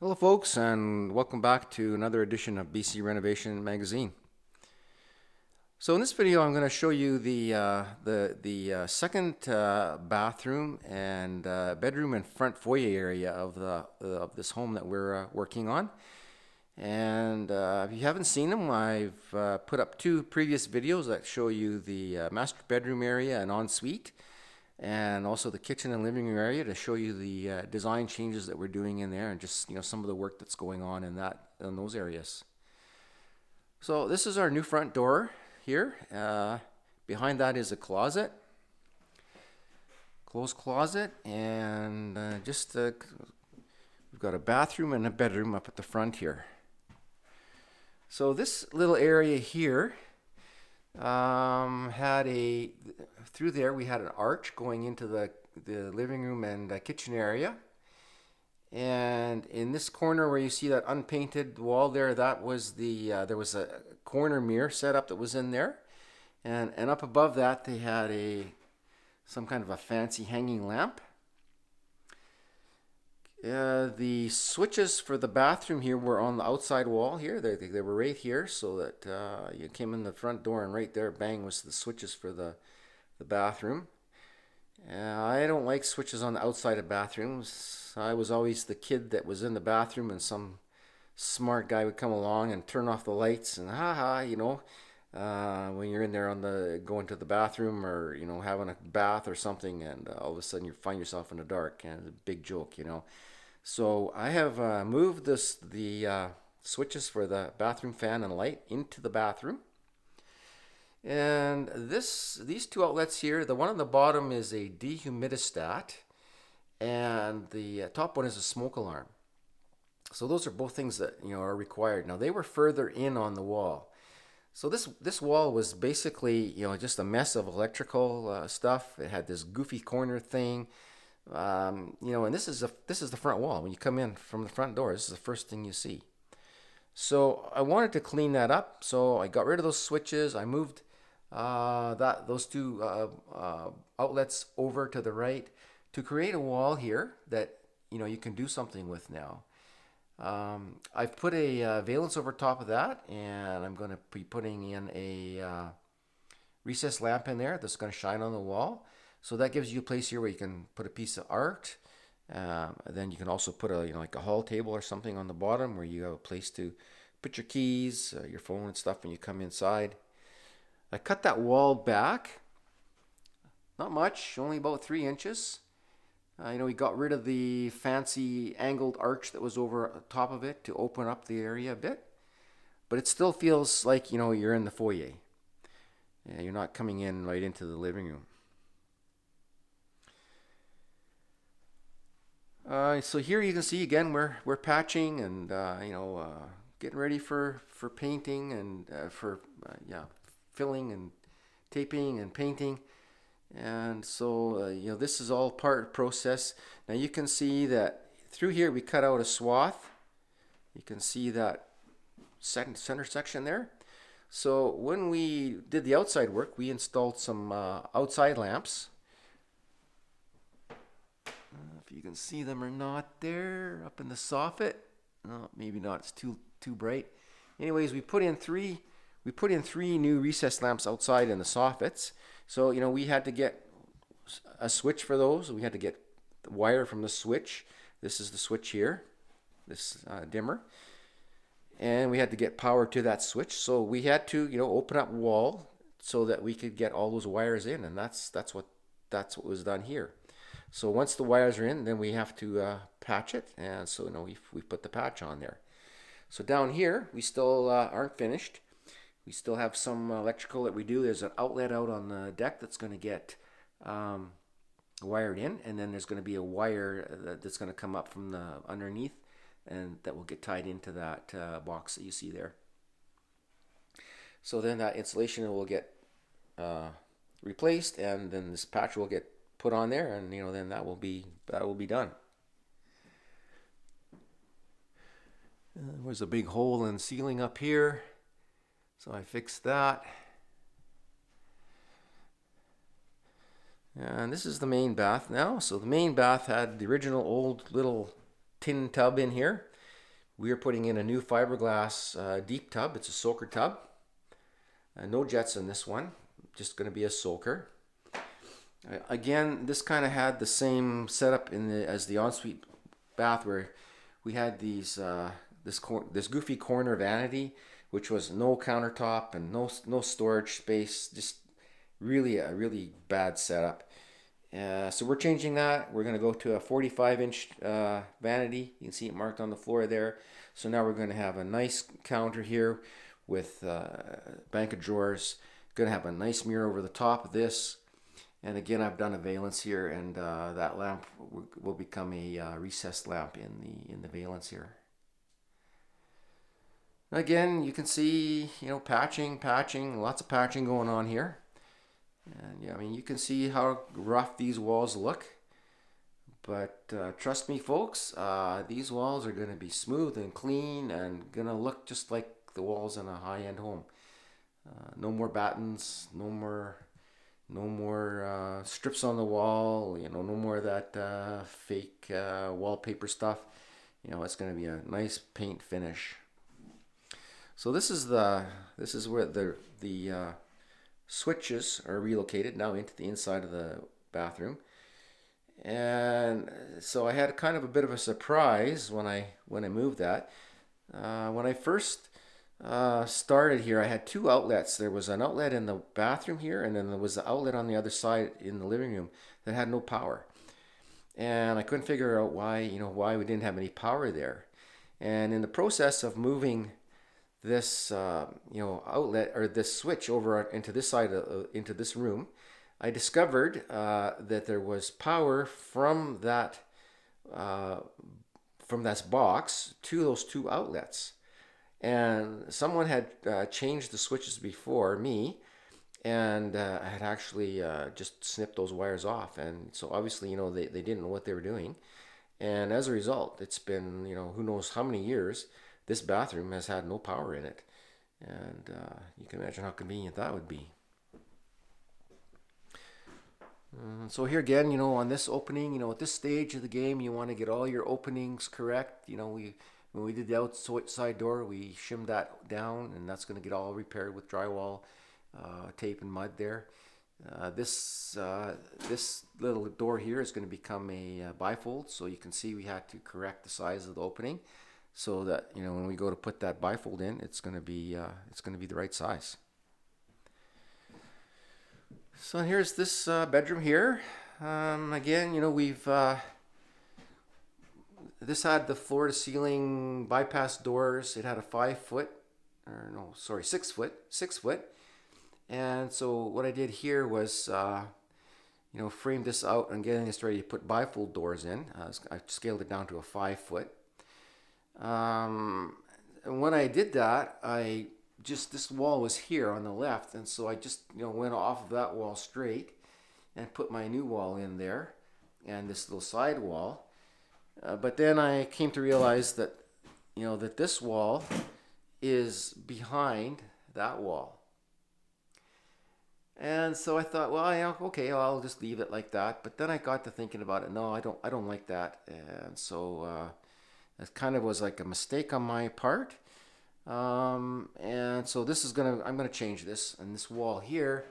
Hello, folks, and welcome back to another edition of BC Renovation Magazine. So in this video, I'm going to show you the second bathroom and bedroom and front foyer area of this home that we're working on. And if you haven't seen them, I've put up two previous videos that show you the master bedroom area and ensuite, and also the kitchen and living room area to show you the design changes that we're doing in there, and just some of the work that's going on in those areas. So this is our new front door here. Behind that is a closet, closed closet, and we've got a bathroom and a bedroom up at the front here. So this little area here through there we had an arch going into the living room and kitchen area, and in this corner where you see that unpainted wall there, that was there was a corner mirror set up that was in there, and up above that they had some kind of a fancy hanging lamp. The switches for the bathroom here were on the outside wall here. They were right here, so that you came in the front door and right there, bang, was the switches for the bathroom. I don't like switches on the outside of bathrooms. I was always the kid that was in the bathroom and some smart guy would come along and turn off the lights and when you're in there going to the bathroom or having a bath or something, and all of a sudden you find yourself in the dark, and it's a big joke. So I have moved the switches for the bathroom fan and light into the bathroom. And these two outlets here, the one on the bottom is a dehumidistat, and the top one is a smoke alarm. So those are both things that are required. Now they were further in on the wall. So this wall was basically just a mess of electrical stuff. It had this goofy corner thing. And this is the front wall. When you come in from the front door, this is the first thing you see. So I wanted to clean that up, so I got rid of those switches. I moved those two outlets over to the right to create a wall here that you can do something with now. I've put a valance over top of that, and I'm going to be putting in a recessed lamp in there that's going to shine on the wall. So that gives you a place here where you can put a piece of art. Then you can also put like a hall table or something on the bottom where you have a place to put your keys, your phone and stuff when you come inside. I cut that wall back, not much, only about 3 inches. We got rid of the fancy angled arch that was over top of it to open up the area a bit, but it still feels like you're in the foyer. Yeah, you're not coming in right into the living room. So here you can see again we're patching and getting ready for painting and filling and taping and painting. And so this is all part process. Now you can see that through here we cut out a swath. You can see that center section there. So when we did the outside work, we installed some outside lamps. If you can see them or not there up in the soffit. No, maybe not, it's too bright. Anyways, we put in three new recessed lamps outside in the soffits. So we had to get a switch for those. We had to get the wire from the switch. This is the switch here, this dimmer, and we had to get power to that switch. So we had to open up wall so that we could get all those wires in, and that's what was done here. So once the wires are in, then we have to patch it, and so we put the patch on there. So down here we still aren't finished. We still have some electrical that we do. There's an outlet out on the deck that's going to get wired in, and then there's going to be a wire that's going to come up from the underneath, and that will get tied into that box that you see there. So then that insulation will get replaced, and then this patch will get put on there, and then that will be done. There's a big hole in the ceiling up here. So I fixed that. And this is the main bath now. So the main bath had the original old little tin tub in here. We are putting in a new fiberglass deep tub. It's a soaker tub. No jets in this one, just going to be a soaker. Again, this kind of had the same setup as the ensuite bath, where we had this goofy corner vanity, which was no countertop and no storage space, just really a really bad setup. So we're changing that. We're going to go to a 45-inch vanity. You can see it marked on the floor there. So now we're going to have a nice counter here with a bank of drawers. Going to have a nice mirror over the top of this. And again, I've done a valance here, and that lamp will become a recessed lamp in the valance here. Again, you can see, patching, lots of patching going on here. And yeah, I mean, you can see how rough these walls look. But trust me, folks, these walls are going to be smooth and clean and going to look just like the walls in a high-end home. No more battens, no more strips on the wall, no more of that fake wallpaper stuff. It's going to be a nice paint finish. So this is where the switches are relocated now into the inside of the bathroom. And so I had kind of a bit of a surprise when I moved that. When I first started here, I had two outlets. There was an outlet in the bathroom here, and then there was the outlet on the other side in the living room that had no power. And I couldn't figure out why we didn't have any power there. And in the process of moving this outlet or this switch over into this side into this room, I discovered that there was power from that box to those two outlets. And someone had changed the switches before me, and had actually just snipped those wires off. And so obviously, they didn't know what they were doing. And as a result, it's been, who knows how many years, this bathroom has had no power in it. And you can imagine how convenient that would be. So here again, on this opening, at this stage of the game, you want to get all your openings correct. When we did the outside door, we shimmed that down, and that's going to get all repaired with drywall, tape, and mud there. This little door here is going to become a bifold, so you can see we had to correct the size of the opening, so that when we go to put that bifold in, it's going to be the right size. So here's this bedroom here. Again, we've this had the floor to ceiling bypass doors. It had a 6 foot. And so what I did here was, frame this out and getting this ready to put bifold doors in. I scaled it down to a 5 foot. And when I did that, this wall was here on the left, and so I just went off of that wall straight and put my new wall in there and this little side wall. But then I came to realize that that this wall is behind that wall. And so I thought, well, yeah, okay, I'll just leave it like that. But then I got to thinking about it. No, I don't like that. And so it kind of was like a mistake on my part. And so I'm gonna change this, and this wall here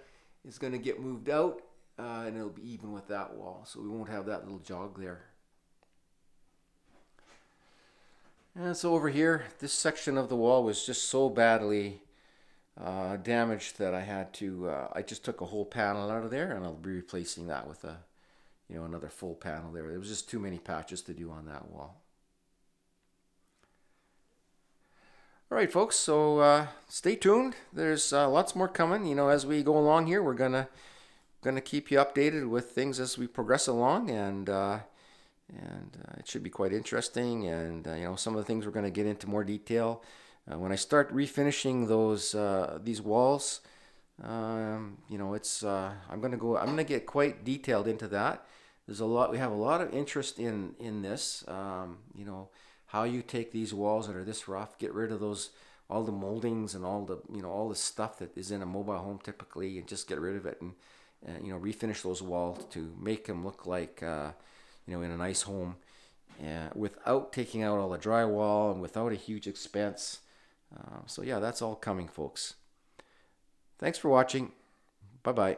is gonna get moved out, and it'll be even with that wall, so we won't have that little jog there. And so over here, this section of the wall was just so badly damaged that I just took a whole panel out of there, and I'll be replacing that with another full panel there. There was just too many patches to do on that wall. All right, folks, so stay tuned. There's lots more coming. As we go along here, we're gonna keep you updated with things as we progress along, and it should be quite interesting. And some of the things we're going to get into more detail when I start refinishing these walls. It's I'm gonna get quite detailed into that. We have a lot of interest in this. How you take these walls that are this rough, get rid of all the moldings and all the stuff that is in a mobile home typically, and just get rid of it and refinish those walls to make them look like in a nice home. without taking out all the drywall and without a huge expense. So yeah, that's all coming, folks. Thanks for watching. Bye-bye.